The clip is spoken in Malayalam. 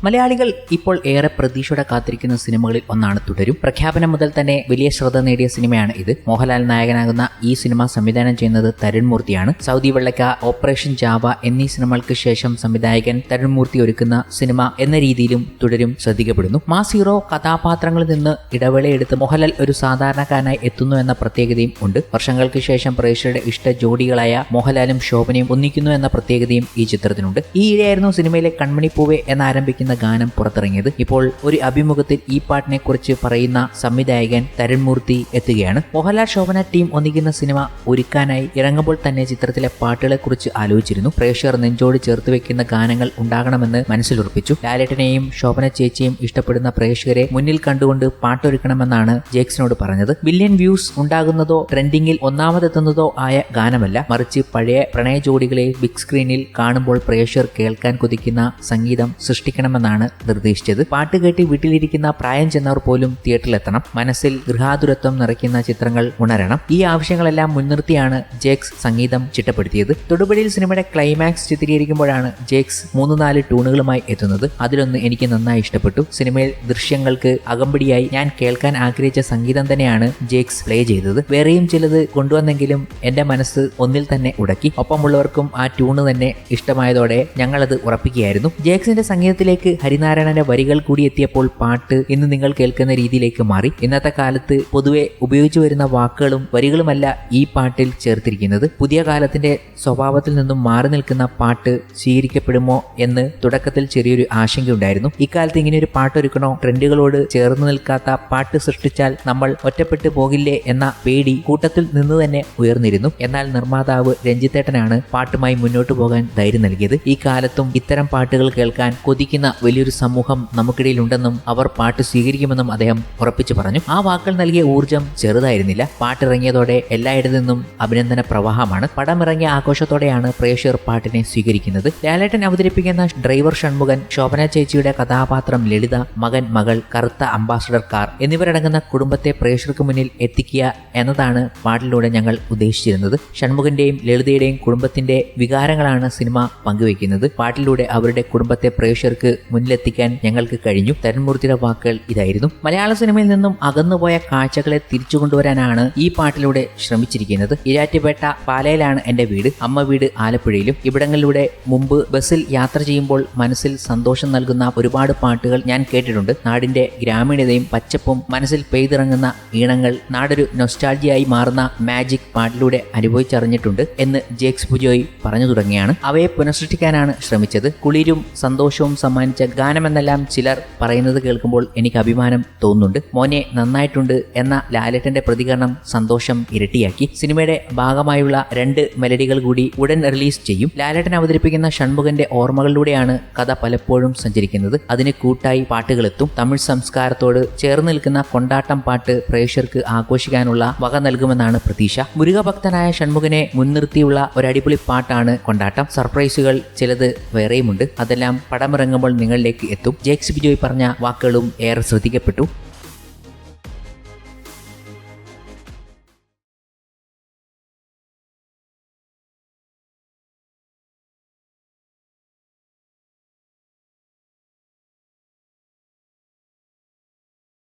മലയാളികൾ ഇപ്പോൾ ഏറെ പ്രതീക്ഷയോടെ കാത്തിരിക്കുന്ന സിനിമകളിൽ ഒന്നാണ് തുടരും. പ്രഖ്യാപനം മുതൽ തന്നെ വലിയ ശ്രദ്ധ നേടിയ സിനിമയാണ് ഇത്. മോഹൻലാൽ നായകനാകുന്ന ഈ സിനിമ സംവിധാനം ചെയ്യുന്നത് തരുൺ മൂർത്തിയാണ്. സൗദി വെള്ളക്ക, ഓപ്പറേഷൻ ജാവ എന്നീ സിനിമകൾക്ക് ശേഷം സംവിധായകൻ തരുൺ മൂർത്തി ഒരുക്കുന്ന സിനിമ എന്ന രീതിയിലും തുടരും ശ്രദ്ധിക്കപ്പെടുന്നു. മാസ് ഹീറോ കഥാപാത്രങ്ങളിൽ നിന്ന് ഇടവേളയെടുത്ത് മോഹൻലാൽ ഒരു സാധാരണക്കാരനായി എത്തുന്നു എന്ന പ്രത്യേകതയും ഉണ്ട്. വർഷങ്ങൾക്ക് ശേഷം പ്രേക്ഷകരുടെ ഇഷ്ട ജോഡികളായ മോഹൻലാലും ശോഭനയും ഒന്നിക്കുന്നു എന്ന പ്രത്യേകതയും ഈ ചിത്രത്തിനുണ്ട്. ഈ ഇടയായിരുന്നു സിനിമയിലെ കൺമണി പൂവേ എന്നാരംഭിക്കുന്ന ഗാനം പുറത്തിറങ്ങിയത്. ഇപ്പോൾ ഒരു അഭിമുഖത്തിൽ ഈ പാട്ടിനെ കുറിച്ച് പറയുന്ന സംവിധായകൻ തരുൺ മൂർത്തി എത്തുകയാണ്. മോഹൻലാൽ ശോഭന ടീം ഒന്നിക്കുന്ന സിനിമ ഒരുക്കാനായി ഇറങ്ങുമ്പോൾ തന്നെ ചിത്രത്തിലെ പാട്ടുകളെ കുറിച്ച് ആലോചിച്ചിരുന്നു. പ്രേക്ഷകർ നെഞ്ചോട് ചേർത്ത് വെക്കുന്ന ഗാനങ്ങൾ ഉണ്ടാകണമെന്ന് മനസ്സിലുറപ്പിച്ചു. ലാലേട്ടനെയും ശോഭന ചേച്ചിയും ഇഷ്ടപ്പെടുന്ന പ്രേക്ഷകരെ മുന്നിൽ കണ്ടുകൊണ്ട് പാട്ടൊരുക്കണമെന്നാണ് ജേക്സിനോട് പറഞ്ഞത്. ബില്യൺ വ്യൂസ് ഉണ്ടാകുന്നതോ ട്രെൻഡിങ്ങിൽ ഒന്നാമതെത്തുന്നതോ ആയ ഗാനമല്ല, മറിച്ച് പഴയ പ്രണയ ജോഡികളെ ബിഗ് സ്ക്രീനിൽ കാണുമ്പോൾ പ്രേക്ഷകർ കേൾക്കാൻ കൊതിക്കുന്ന സംഗീതം സൃഷ്ടിക്കണമെന്നാണ് നിർദ്ദേശിച്ചത്. പാട്ട് കേട്ട് വീട്ടിലിരിക്കുന്ന പ്രായം ചെന്നവർ പോലും തിയേറ്ററിലെത്തണം. മനസ്സിൽ ഗൃഹാതുരത്വം നിറയ്ക്കുന്ന ചിത്രങ്ങൾ ഉണരണം. ഈ ആവശ്യങ്ങളെല്ലാം മുൻനിർത്തിയാണ് ജേക്സ് സംഗീതം ചിട്ടപ്പെടുത്തിയത്. തൊടുപുഴയിൽ സിനിമയുടെ ക്ലൈമാക്സ് ചിത്രീകരിക്കുമ്പോഴാണ് ജേക്സ് 3-4 ട്യൂണുകളുമായി എത്തുന്നത്. അതിലൊന്ന് എനിക്ക് നന്നായി ഇഷ്ടപ്പെട്ടു. സിനിമയിൽ ദൃശ്യങ്ങൾക്ക് അകമ്പടിയായി ഞാൻ കേൾക്കാൻ ആഗ്രഹിച്ച സംഗീതം തന്നെയാണ് ജേക്സ് പ്ലേ ചെയ്തത്. വേറെയും ചിലത് കൊണ്ടുവന്നെങ്കിലും എന്റെ മനസ്സ് ഒന്നിൽ തന്നെ ഉടക്കി. ഒപ്പമുള്ളവർക്കും ആ ട്യൂണ് തന്നെ ഇഷ്ടമായതോടെ ഞങ്ങളത് ഉറപ്പിക്കുകയായിരുന്നു. ജേക്സിന്റെ സംഗീതത്തിലേക്ക് ഹരിനാരായണന്റെ വരികൾ കൂടി എത്തിയപ്പോൾ പാട്ട് ഇന്ന് നിങ്ങൾ കേൾക്കുന്ന രീതിയിലേക്ക് മാറി. ഇന്നത്തെ കാലത്ത് പൊതുവെ ഉപയോഗിച്ചു വരുന്ന വാക്കുകളും വരികളുമല്ല ഈ പാട്ടിൽ ചേർത്തിരിക്കുന്നത്. പുതിയ കാലത്തിന്റെ സ്വഭാവത്തിൽ നിന്നും മാറി നിൽക്കുന്ന പാട്ട് സ്വീകരിക്കപ്പെടുമോ എന്ന് തുടക്കത്തിൽ ചെറിയൊരു ആശങ്കയുണ്ടായിരുന്നു. ഇക്കാലത്ത് ഇങ്ങനെയൊരു പാട്ടൊരുക്കണോ, ട്രെൻഡുകളോട് ചേർന്ന് നിൽക്കാത്ത പാട്ട് സൃഷ്ടിച്ചാൽ നമ്മൾ ഒറ്റപ്പെട്ടു പോകില്ലേ എന്ന പേടി കൂട്ടത്തിൽ നിന്ന് തന്നെ ഉയർന്നിരുന്നു. എന്നാൽ നിർമ്മാതാവ് രഞ്ജിത്തേട്ടനാണ് പാട്ടുമായി മുന്നോട്ട് പോകാൻ ധൈര്യം നൽകിയത്. ഈ കാലത്തും ഇത്തരം പാട്ടുകൾ കേൾക്കാൻ കൊതിക്കുന്ന വലിയൊരു സമൂഹം നമുക്കിടയിൽ ഉണ്ടെന്നും അവർ പാട്ട് സ്വീകരിക്കുമെന്നും അദ്ദേഹം ഉറപ്പിച്ചു പറഞ്ഞു. ആ വാക്കുകൾ നൽകിയ ഊർജം ചെറുതായിരുന്നില്ല. പാട്ടിറങ്ങിയതോടെ എല്ലായിടത്തു നിന്നും അഭിനന്ദന പ്രവാഹമാണ്. പടമിറങ്ങിയ ആഘോഷത്തോടെയാണ് പ്രേക്ഷകർ പാട്ടിനെ സ്വീകരിക്കുന്നത്. ലാലേട്ടൻ അവതരിപ്പിക്കുന്ന ഡ്രൈവർ ഷൺമുഖൻ, ശോഭന ചേച്ചിയുടെ കഥാപാത്രം ലളിത, മകൻ മകൾ, കറുത്ത അംബാസഡർ കാർ എന്നിവരടങ്ങുന്ന കുടുംബത്തെ പ്രേക്ഷകർക്ക് മുന്നിൽ എത്തിക്കുക എന്നതാണ് പാട്ടിലൂടെ ഞങ്ങൾ ഉദ്ദേശിച്ചിരുന്നത്. ഷൺമുഖന്റെയും ലളിതയുടെയും കുടുംബത്തിന്റെ വികാരങ്ങളാണ് സിനിമ പങ്കുവയ്ക്കുന്നത്. പാട്ടിലൂടെ അവരുടെ കുടുംബത്തെ പ്രേക്ഷകർക്ക് മുന്നിലെത്തിക്കാൻ ഞങ്ങൾക്ക് കഴിഞ്ഞു. തരുൺമൂർത്തിയുടെ വാക്കുകൾ ഇതായിരുന്നു. മലയാള സിനിമയിൽ നിന്നും അകന്നുപോയ കാഴ്ചകളെ തിരിച്ചു കൊണ്ടുവരാനാണ് ഈ പാട്ടിലൂടെ ശ്രമിച്ചിരിക്കുന്നത്. ഇരാറ്റുപേട്ട പാലയിലാണ് എന്റെ വീട്, അമ്മ വീട് ആലപ്പുഴയിലും. ഇവിടങ്ങളിലൂടെ മുമ്പ് ബസ്സിൽ യാത്ര ചെയ്യുമ്പോൾ മനസ്സിൽ സന്തോഷം നൽകുന്ന ഒരുപാട് പാട്ടുകൾ ഞാൻ കേട്ടിട്ടുണ്ട്. നാടിന്റെ ഗ്രാമീണതയും പച്ചപ്പും മനസ്സിൽ പെയ്തിറങ്ങുന്ന ഈണങ്ങൾ നാടൊരു നൊസ്റ്റാൾജിയായി മാറുന്ന മാജിക് പാട്ടിലൂടെ അനുഭവിച്ചറിഞ്ഞിട്ടുണ്ട് എന്ന് ജേക്സ് പുജോയ് പറഞ്ഞു തുടങ്ങിയാണ്. അവയെ പുനഃസൃഷ്ടിക്കാനാണ് ശ്രമിച്ചത്. കുളിരും സന്തോഷവും സമ്മാനിച്ച ഗാനമെന്നെല്ലാം ചിലർ പറയുന്നത് കേൾക്കുമ്പോൾ എനിക്ക് അഭിമാനം തോന്നുന്നുണ്ട്. മോനെ നന്നായിട്ടുണ്ട് എന്ന ലാലേട്ടന്റെ പ്രതികരണം സന്തോഷം ഇരട്ടിയാക്കി. സിനിമയുടെ ഭാഗമായുള്ള 2 മെലഡികൾ കൂടി ഉടൻ റിലീസ് ചെയ്യും. ലാലേട്ടൻ അവതരിപ്പിക്കുന്ന ഷൺമുഖന്റെ ഓർമ്മകളിലൂടെയാണ് കഥ പലപ്പോഴും സഞ്ചരിക്കുന്നത്. അതിന് കൂട്ടായി പാട്ടുകളെത്തും. തമിഴ് സംസ്കാരത്തോട് ചേർന്ന് നിൽക്കുന്ന കൊണ്ടാട്ടം പാട്ട് പ്രേക്ഷകർക്ക് ആഘോഷിക്കാനുള്ള വക നൽകുമെന്നാണ് പ്രതീക്ഷ. മുരുകഭക്തനായ ഷൺമുഖനെ മുൻനിർത്തിയുള്ള ഒരടിപൊളി പാട്ടാണ് കൊണ്ടാട്ടം. സർപ്രൈസുകൾ ചിലത് വേറെയുമുണ്ട്. അതെല്ലാം പടമിറങ്ങുമ്പോൾ നിങ്ങളിലേക്ക് എത്തും. ജേക്സ് ബിജോയ് പറഞ്ഞ വാക്കുകളും ഏറെ ശ്രദ്ധിക്കപ്പെട്ടു.